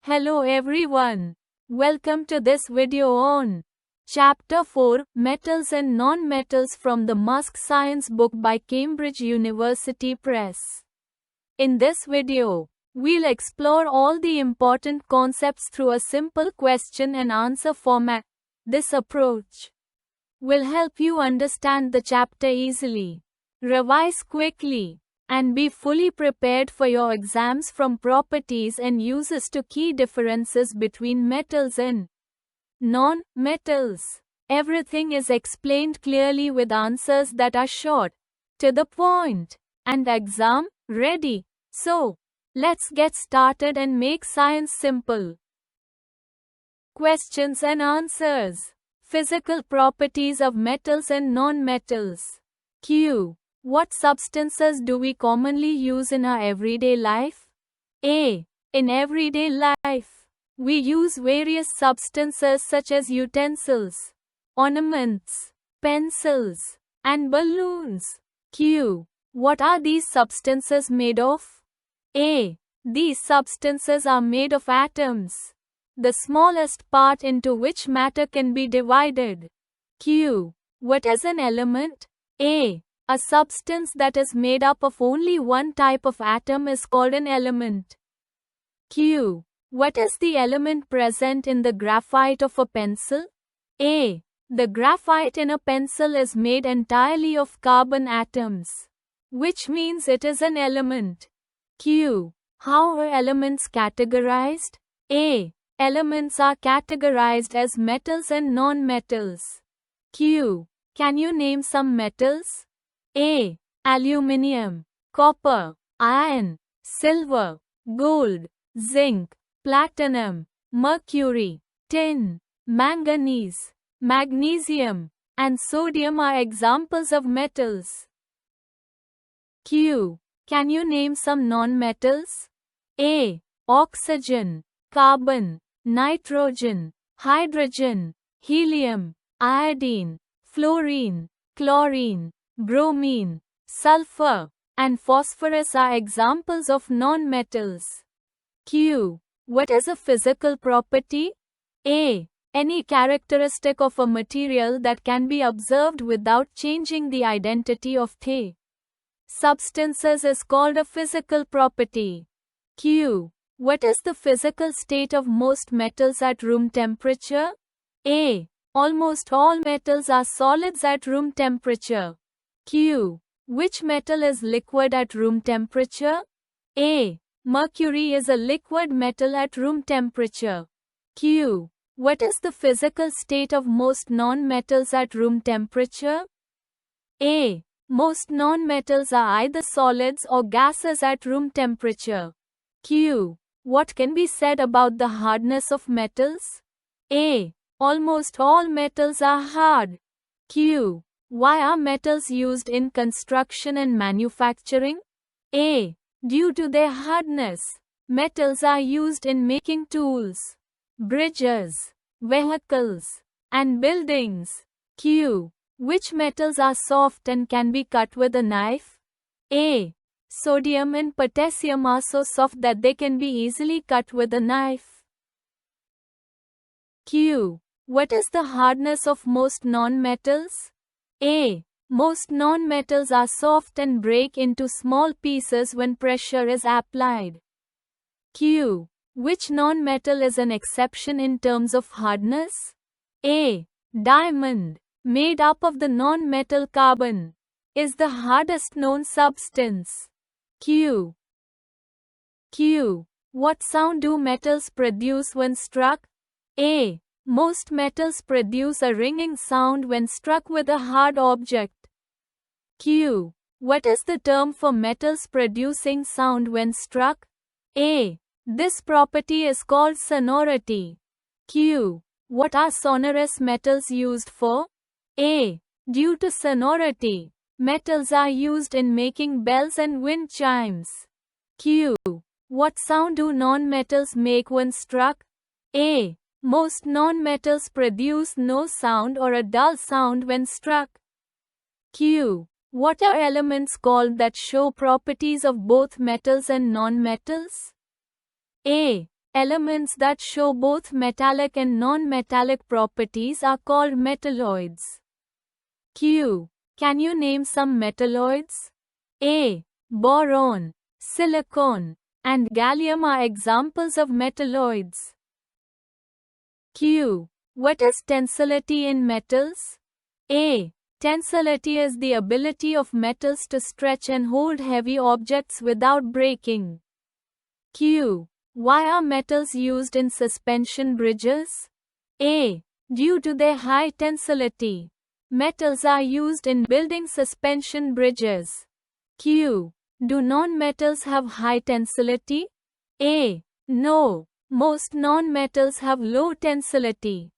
Hello everyone. Welcome to this video on Chapter 4 Metals and Non-Metals from the Musk Science book by Cambridge University Press. In this video, we'll explore all the important concepts through a simple question and answer format. This approach will help you understand the chapter easily, revise quickly, and be fully prepared for your exams from properties and uses to key differences between metals and non-metals. Everything is explained clearly with answers that are short, to the point, and exam ready. So, let's get started and make science simple. Questions and answers. Physical properties of metals and non-metals. Q. What substances do we commonly use in our everyday life? A. In everyday life, we use various substances such as utensils, ornaments, pencils, and balloons. Q. What are these substances made of? A. These substances are made of atoms, the smallest part into which matter can be divided. Q. What is an element? A. A substance that is made up of only one type of atom is called an element. Q. What is the element present in the graphite of a pencil? A. The graphite in a pencil is made entirely of carbon atoms, which means it is an element. Q. How are elements categorized? A. Elements are categorized as metals and non-metals. Q. Can you name some metals? A. Aluminium, copper, iron, silver, gold, zinc, platinum, mercury, tin, manganese, magnesium, and sodium are examples of metals. Q. Can you name some non-metals? A. Oxygen, carbon, nitrogen, hydrogen, helium, iodine, fluorine, chlorine, bromine, sulfur, and phosphorus are examples of non-metals. Q. What is a physical property? A. Any characteristic of a material that can be observed without changing the identity of the substances is called a physical property. Q. What is the physical state of most metals at room temperature? A. Almost all metals are solids at room temperature. Q. Which metal is liquid at room temperature? A. Mercury is a liquid metal at room temperature. Q. What is the physical state of most non-metals at room temperature? A. Most non-metals are either solids or gases at room temperature. Q. What can be said about the hardness of metals? A. Almost all metals are hard. Q. Why are metals used in construction and manufacturing? A. Due to their hardness, metals are used in making tools, bridges, vehicles, and buildings. Q. Which metals are soft and can be cut with a knife? A. Sodium and potassium are so soft that they can be easily cut with a knife. Q. What is the hardness of most non-metals? A. Most non-metals are soft and break into small pieces when pressure is applied. Q. Which non-metal is an exception in terms of hardness? A. Diamond, made up of the non-metal carbon, is the hardest known substance. Q. Q. What sound do metals produce when struck? A. Most metals produce a ringing sound when struck with a hard object. Q. What is the term for metals producing sound when struck? A. This property is called sonority. Q. What are sonorous metals used for? A. Due to sonority, metals are used in making bells and wind chimes. Q. What sound do non-metals make when struck? A. Most non-metals produce no sound or a dull sound when struck. Q. What are elements called that show properties of both metals and non-metals? A. Elements that show both metallic and non-metallic properties are called metalloids. Q. Can you name some metalloids? A. Boron, silicon, and gallium are examples of metalloids. Q. What is tensility in metals? A. Tensility is the ability of metals to stretch and hold heavy objects without breaking. Q. Why are metals used in suspension bridges? A. Due to their high tensility. Metals are used in building suspension bridges. Q. Do non-metals have high tensility? A. No. Most non-metals have low tensility.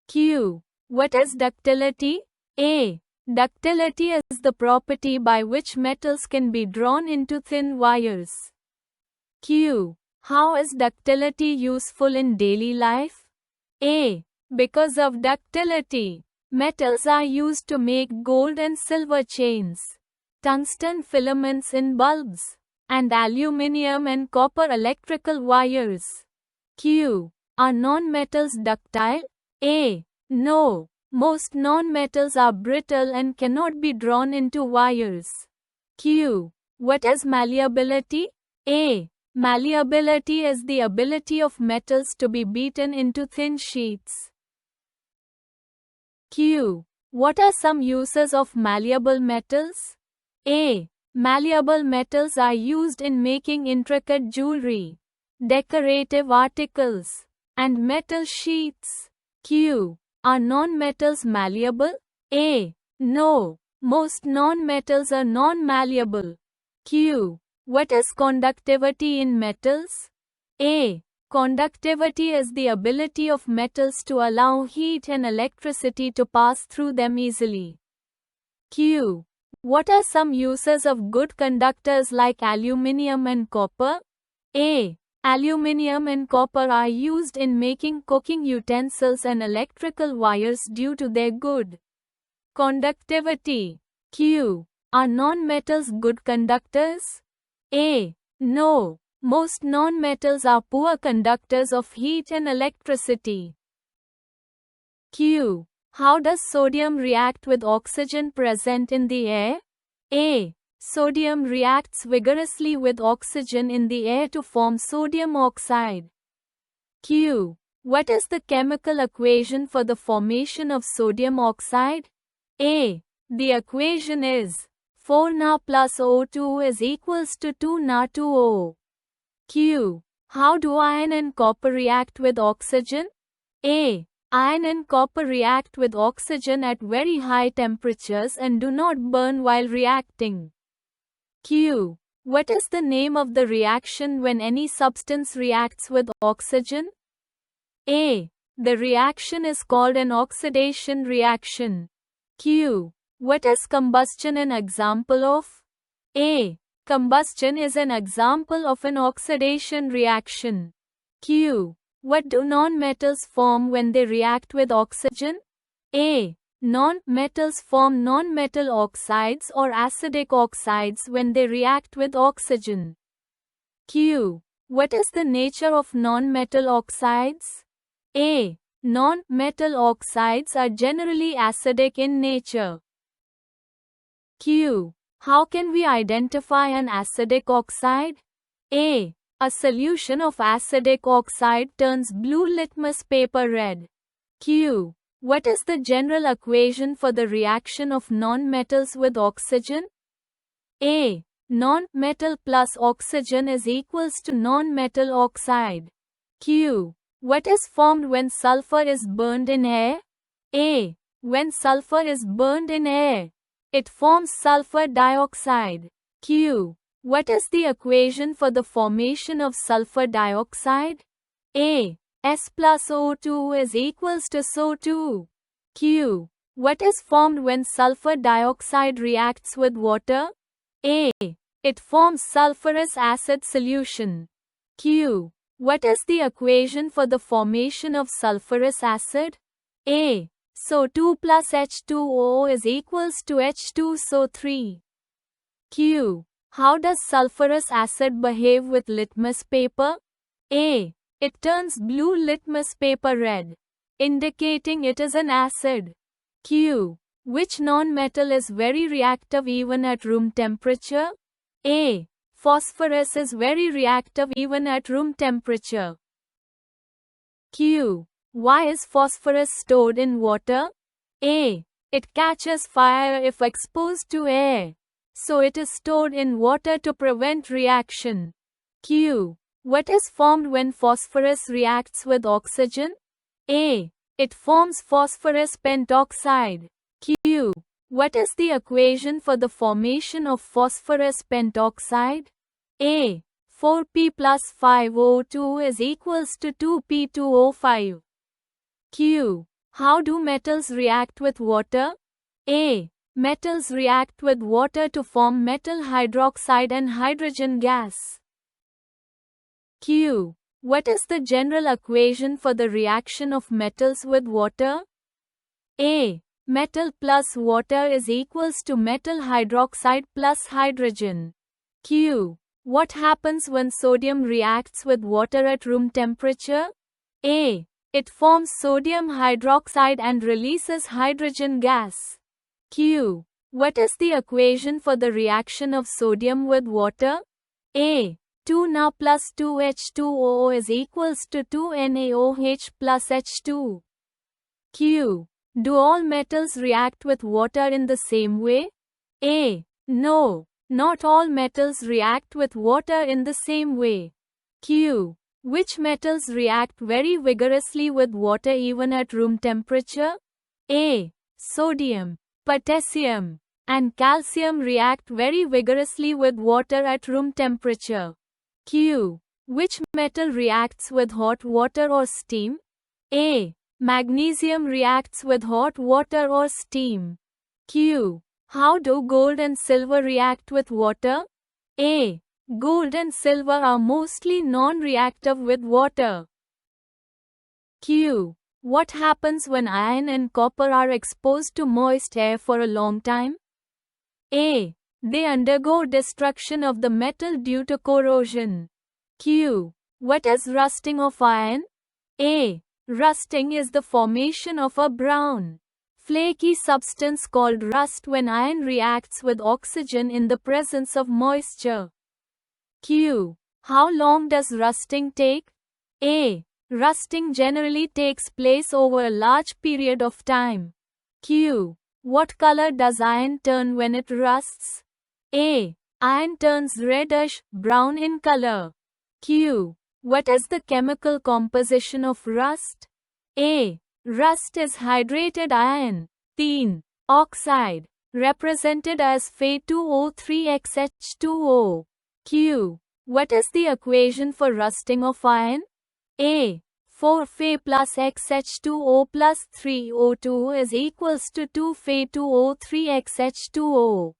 Q. What is ductility? A. Ductility is the property by which metals can be drawn into thin wires. Q. How is ductility useful in daily life? A. Because of ductility, metals are used to make gold and silver chains, tungsten filaments in bulbs, and aluminium and copper electrical wires. Q. Are non-metals ductile? A. No. Most non-metals are brittle and cannot be drawn into wires. Q. What is malleability? A. Malleability is the ability of metals to be beaten into thin sheets. Q. What are some uses of malleable metals? A. Malleable metals are used in making intricate jewelry, decorative articles, and metal sheets. Q. Are non-metals malleable? A. No. Most non-metals are non-malleable. Q. What is conductivity in metals? A. Conductivity is the ability of metals to allow heat and electricity to pass through them easily. Q. What are some uses of good conductors like aluminium and copper? A. Aluminium and copper are used in making cooking utensils and electrical wires due to their good conductivity. Q. Are non-metals good conductors? A. No. Most non-metals are poor conductors of heat and electricity. Q. How does sodium react with oxygen present in the air? A. Sodium reacts vigorously with oxygen in the air to form sodium oxide. Q. What is the chemical equation for the formation of sodium oxide? A. The equation is 4 Na plus O2 is equals to 2 Na 2O. Q. How do iron and copper react with oxygen? A. Iron and copper react with oxygen at very high temperatures and do not burn while reacting. Q. What is the name of the reaction when any substance reacts with oxygen? A. The reaction is called an oxidation reaction. Q. What is combustion an example of? A. Combustion is an example of an oxidation reaction. Q. What do non-metals form when they react with oxygen? A. Non-metals form non-metal oxides or acidic oxides when they react with oxygen. Q. What is the nature of non-metal oxides? A. Non-metal oxides are generally acidic in nature. Q. How can we identify an acidic oxide? A. A solution of acidic oxide turns blue litmus paper red. Q. What is the general equation for the reaction of non-metals with oxygen? A. Non-metal plus oxygen is equals to non-metal oxide. Q. What is formed when sulfur is burned in air? A. When sulfur is burned in air, it forms sulfur dioxide. Q. What is the equation for the formation of sulfur dioxide? A. S plus O2 is equals to SO2. Q. What is formed when sulfur dioxide reacts with water? A. It forms sulfurous acid solution. Q. What is the equation for the formation of sulfurous acid? A. SO2 plus H2O is equals to H2SO3. Q. How does sulfurous acid behave with litmus paper? A. It turns blue litmus paper red, indicating it is an acid. Q. Which non-metal is very reactive even at room temperature? A. Phosphorus is very reactive even at room temperature. Q. Why is phosphorus stored in water? A. It catches fire if exposed to air, so it is stored in water to prevent reaction. Q. What is formed when phosphorus reacts with oxygen? A. It forms phosphorus pentoxide. Q. What is the equation for the formation of phosphorus pentoxide? A. 4P plus 5O2 is equals to 2P2O5. Q. How do metals react with water? A. Metals react with water to form metal hydroxide and hydrogen gas. Q. What is the general equation for the reaction of metals with water? A. Metal plus water is equals to metal hydroxide plus hydrogen. Q. What happens when sodium reacts with water at room temperature? A. It forms sodium hydroxide and releases hydrogen gas. Q. What is the equation for the reaction of sodium with water? A. 2Na plus 2H2O is equals to 2NaOH plus H2. Q. Do all metals react with water in the same way? A. No, not all metals react with water in the same way. Q. Which metals react very vigorously with water even at room temperature? A. Sodium, potassium, and calcium react very vigorously with water at room temperature. Q. Which metal reacts with hot water or steam? A. Magnesium reacts with hot water or steam. Q. How do gold and silver react with water? A. Gold and silver are mostly non-reactive with water. Q. What happens when iron and copper are exposed to moist air for a long time? A. They undergo destruction of the metal due to corrosion. Q. What is rusting of iron? A. Rusting is the formation of a brown, flaky substance called rust when iron reacts with oxygen in the presence of moisture. Q. How long does rusting take? A. Rusting generally takes place over a large period of time. Q. What color does iron turn when it rusts? A. Iron turns reddish brown in color. Q. What is the chemical composition of rust? A. Rust is hydrated iron, tin oxide, represented as Fe2O3xH2O. Q. What is the equation for rusting of iron? A. 4Fe plus XH2O plus 3O2 is equals to 2Fe2O3xH2O.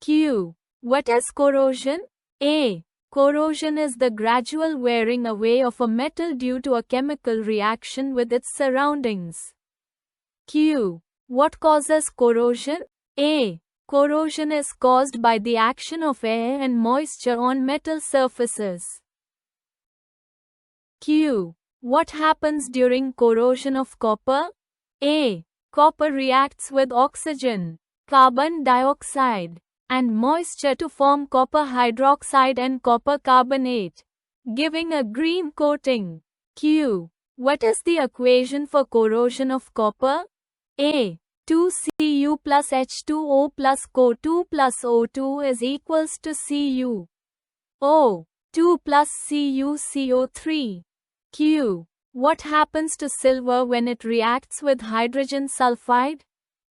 Q. What is corrosion? A. Corrosion is the gradual wearing away of a metal due to a chemical reaction with its surroundings. Q. What causes corrosion? A. Corrosion is caused by the action of air and moisture on metal surfaces. Q. What happens during corrosion of copper? A. Copper reacts with oxygen, carbon dioxide, and moisture to form copper hydroxide and copper carbonate, giving a green coating. Q. What is the equation for corrosion of copper? A. 2Cu plus H2O plus Co2 plus O2 is equals to Cu. O. 2 plus CuCO3. Q. What happens to silver when it reacts with hydrogen sulfide?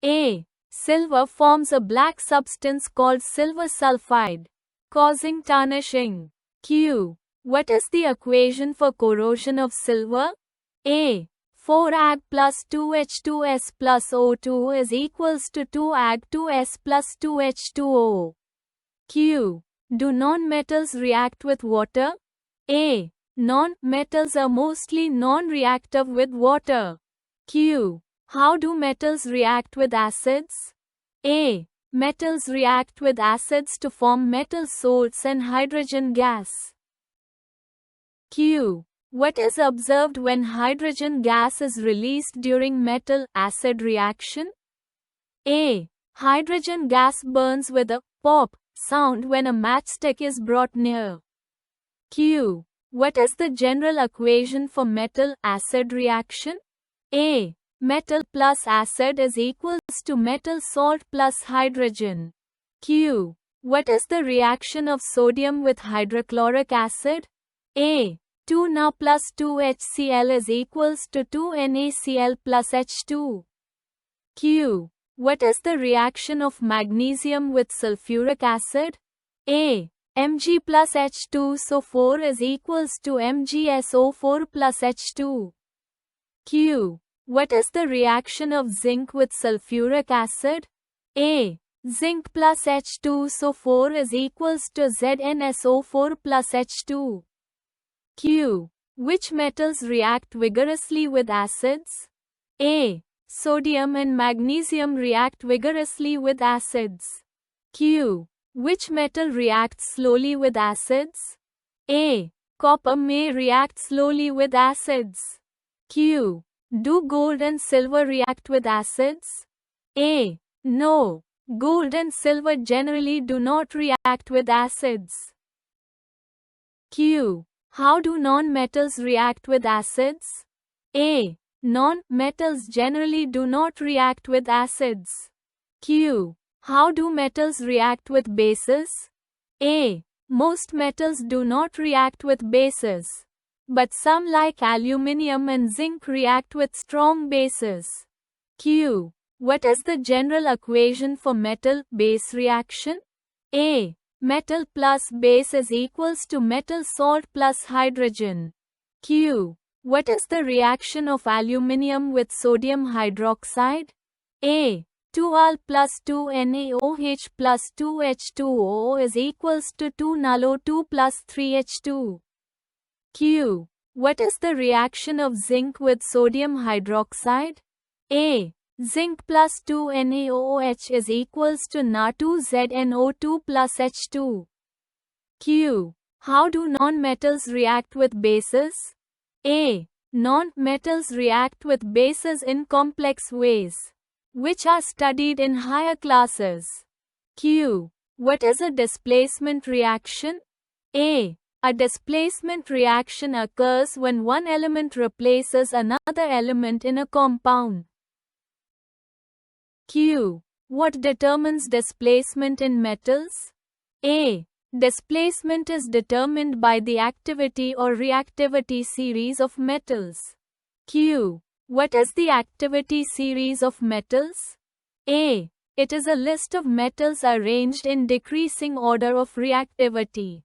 A. Silver forms a black substance called silver sulfide, causing tarnishing. Q. What is the equation for corrosion of silver? A. 4Ag plus 2H2S plus O2 is equals to 2Ag2S plus 2H2O. Q. Do non-metals react with water? A. Non-metals are mostly non-reactive with water. Q. How do metals react with acids? A. Metals react with acids to form metal salts and hydrogen gas. Q. What is observed when hydrogen gas is released during metal-acid reaction? A. Hydrogen gas burns with a pop sound when a matchstick is brought near. Q. What is the general equation for metal-acid reaction? A. Metal plus acid is equals to metal salt plus hydrogen. Q. What is the reaction of sodium with hydrochloric acid? A. 2Na plus 2HCl is equals to 2NaCl plus H2. Q. What is the reaction of magnesium with sulfuric acid? A. Mg plus H2SO4 is equals to MgSO4 plus H2. Q. What is the reaction of zinc with sulfuric acid? A. Zinc plus H2SO4 is equals to ZnSO4 plus H2. Q. Which metals react vigorously with acids? A. Sodium and magnesium react vigorously with acids. Q. Which metal reacts slowly with acids? A. Copper may react slowly with acids. Q. Do gold and silver react with acids? A. No. Gold and silver generally do not react with acids. Q. How do non-metals react with acids? A. Non-metals generally do not react with acids. Q. How do metals react with bases? A. Most metals do not react with bases. But some like aluminium and zinc react with strong bases. Q. What is the general equation for metal-base reaction? A. Metal plus base is equals to metal salt plus hydrogen. Q. What is the reaction of aluminium with sodium hydroxide? A. 2Al plus 2NaOH plus 2H2O is equals to 2NaO2 plus 3H2. Q. What is the reaction of zinc with sodium hydroxide? A. Zinc plus 2NaOH is equals to Na2ZnO2 plus H2. Q. How do non-metals react with bases? A. Non-metals react with bases in complex ways, which are studied in higher classes. Q. What is a displacement reaction? A. A displacement reaction occurs when one element replaces another element in a compound. Q. What determines displacement in metals? A. Displacement is determined by the activity or reactivity series of metals. Q. What is the activity series of metals? A. It is a list of metals arranged in decreasing order of reactivity.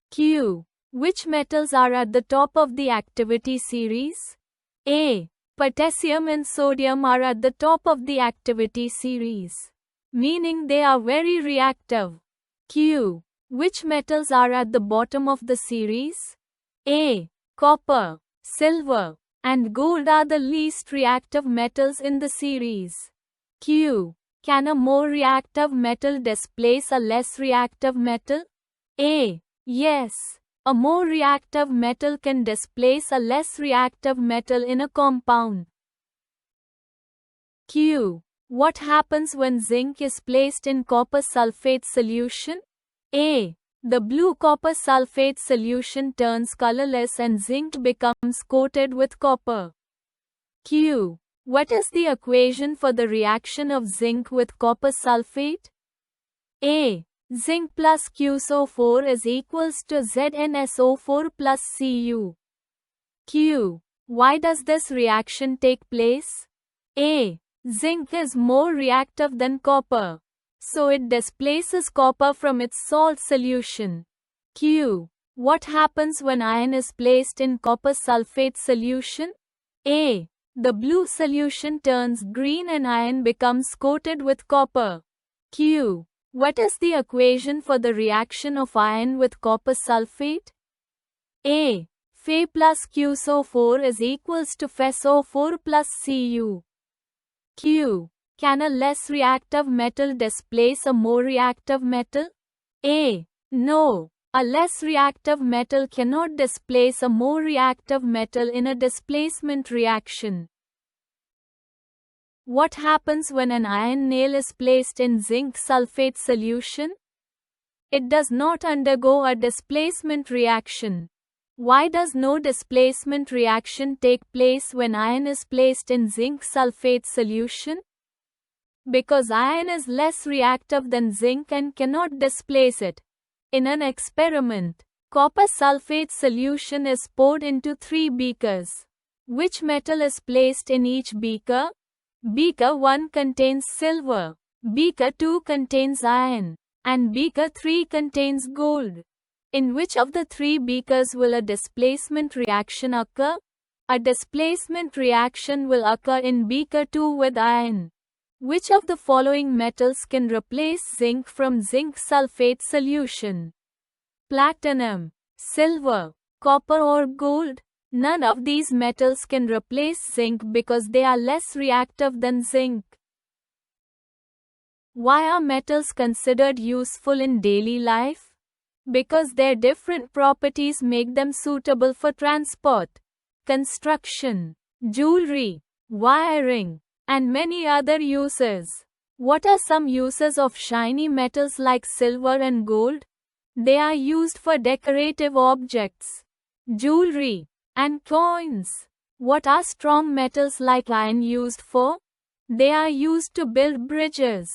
Q. Which metals are at the top of the activity series? A. Potassium and sodium are at the top of the activity series, meaning they are very reactive. Q. Which metals are at the bottom of the series? A. Copper, silver, and gold are the least reactive metals in the series. Q. Can a more reactive metal displace a less reactive metal? A. Yes. A more reactive metal can displace a less reactive metal in a compound. Q. What happens when zinc is placed in copper sulfate solution? A. The blue copper sulfate solution turns colorless and zinc becomes coated with copper. Q. What is the equation for the reaction of zinc with copper sulfate? A. Zinc plus QSO4 is equals to ZnSO4 plus Cu. Q. Why does this reaction take place? A. Zinc is more reactive than copper, so it displaces copper from its salt solution. Q. What happens when iron is placed in copper sulfate solution? A. The blue solution turns green and iron becomes coated with copper. Q. What is the equation for the reaction of iron with copper sulfate? A. Fe plus QSO4 is equals to FeSO4 plus Cu. Q. Can a less reactive metal displace a more reactive metal? A. No. A less reactive metal cannot displace a more reactive metal in a displacement reaction. What happens when an iron nail is placed in zinc sulfate solution? It does not undergo a displacement reaction. Why does no displacement reaction take place when iron is placed in zinc sulfate solution? Because iron is less reactive than zinc and cannot displace it. In an experiment, copper sulfate solution is poured into 3 beakers. Which metal is placed in each beaker? Beaker 1 contains silver, Beaker 2 contains iron, and Beaker 3 contains gold. In which of the 3 beakers will a displacement reaction occur? A displacement reaction will occur in Beaker 2 with iron. Which of the following metals can replace zinc from zinc sulfate solution? Platinum, silver, copper or gold? None of these metals can replace zinc because they are less reactive than zinc. Why are metals considered useful in daily life? Because their different properties make them suitable for transport, construction, jewelry, wiring, and many other uses. What are some uses of shiny metals like silver and gold? They are used for decorative objects, jewelry, and coins. What are strong metals like iron used for? They are used to build bridges,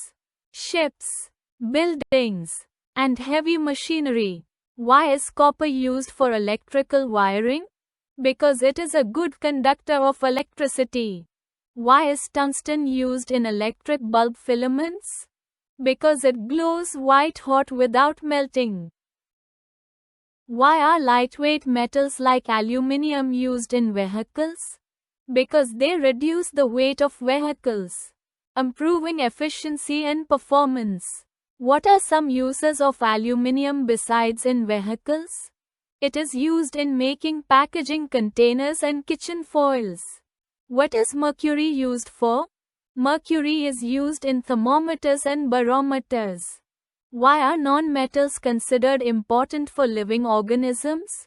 ships, buildings, and heavy machinery. Why is copper used for electrical wiring? Because it is a good conductor of electricity. Why is tungsten used in electric bulb filaments? Because it glows white hot without melting. Why are lightweight metals like aluminium used in vehicles? Because they reduce the weight of vehicles, improving efficiency and performance. What are some uses of aluminium besides in vehicles? It is used in making packaging containers and kitchen foils. What is mercury used for? Mercury is used in thermometers and barometers. Why are non-metals considered important for living organisms?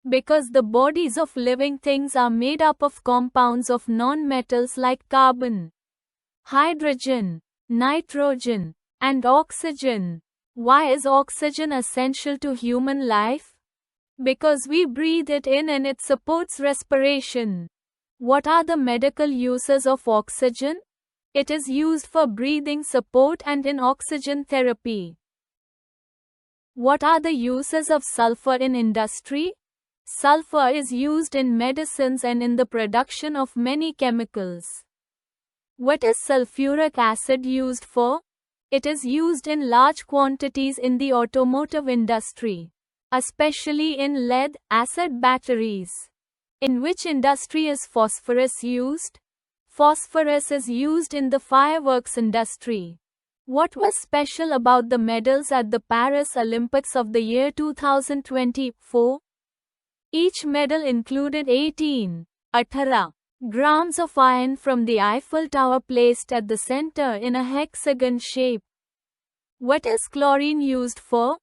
Because the bodies of living things are made up of compounds of non-metals like carbon, hydrogen, nitrogen, and oxygen. Why is oxygen essential to human life? Because we breathe it in and it supports respiration. What are the medical uses of oxygen? It is used for breathing support and in oxygen therapy. What are the uses of sulfur in industry? Sulfur is used in medicines and in the production of many chemicals. What is sulfuric acid used for? It is used in large quantities in the automotive industry, especially in lead-acid batteries. In which industry is phosphorus used? Phosphorus is used in the fireworks industry. What was special about the medals at the Paris Olympics of the year 2024? Each medal included 18 grams of iron from the Eiffel Tower placed at the center in a hexagon shape. What is chlorine used for?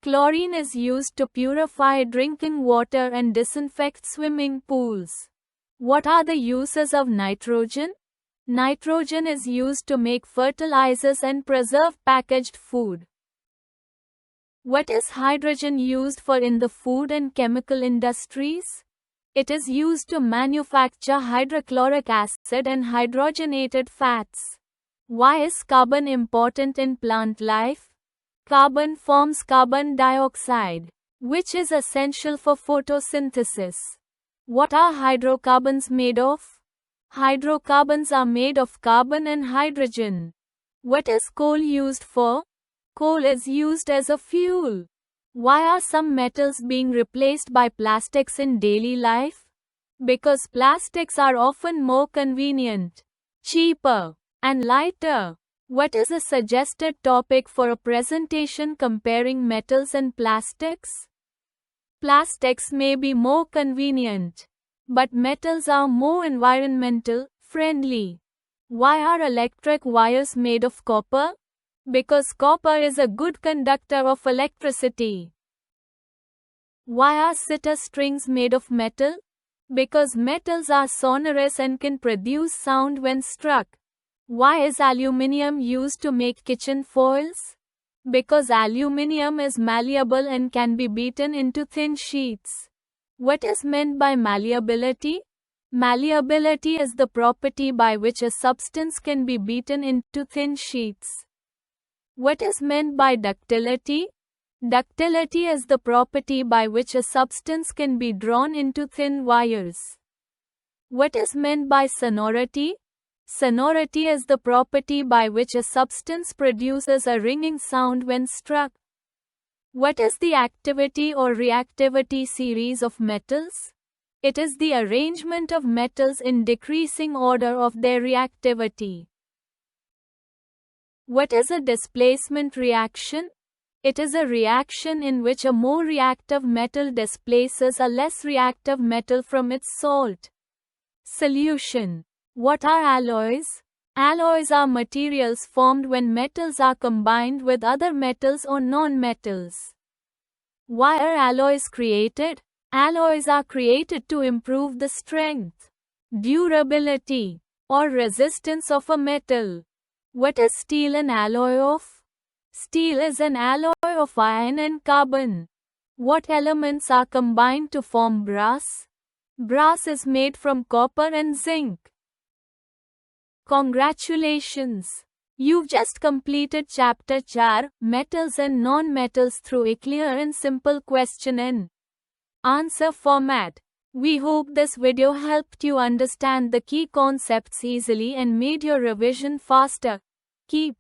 Chlorine is used to purify drinking water and disinfect swimming pools. What are the uses of nitrogen? Nitrogen is used to make fertilizers and preserve packaged food. What is hydrogen used for in the food and chemical industries? It is used to manufacture hydrochloric acid and hydrogenated fats. Why is carbon important in plant life? Carbon forms carbon dioxide, which is essential for photosynthesis. What are hydrocarbons made of? Hydrocarbons are made of carbon and hydrogen. What is coal used for? Coal is used as a fuel. Why are some metals being replaced by plastics in daily life? Because plastics are often more convenient, cheaper, and lighter. What is a suggested topic for a presentation comparing metals and plastics? Plastics may be more convenient, but metals are more environmental friendly. Why are electric wires made of copper? Because copper is a good conductor of electricity. Why are sitar strings made of metal? Because metals are sonorous and can produce sound when struck. Why is aluminium used to make kitchen foils? Because aluminium is malleable and can be beaten into thin sheets. What is meant by malleability? Malleability is the property by which a substance can be beaten into thin sheets. What is meant by ductility? Ductility is the property by which a substance can be drawn into thin wires. What is meant by sonority? Sonority is the property by which a substance produces a ringing sound when struck. What is the activity or reactivity series of metals? It is the arrangement of metals in decreasing order of their reactivity. What is a displacement reaction? It is a reaction in which a more reactive metal displaces a less reactive metal from its salt. Solution. What are alloys? Alloys are materials formed when metals are combined with other metals or non-metals. Why are alloys created? Alloys are created to improve the strength, durability, or resistance of a metal. What is steel an alloy of? Steel is an alloy of iron and carbon. What elements are combined to form brass? Brass is made from copper and zinc. Congratulations! You've just completed Chapter 4, Metals and Non-Metals through a clear and simple question and answer format. We hope this video helped you understand the key concepts easily and made your revision faster. Keep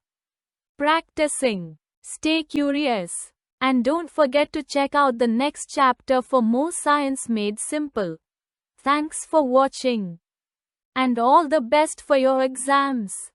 practicing. Stay curious. And don't forget to check out the next chapter for more science made simple. Thanks for watching. And all the best for your exams.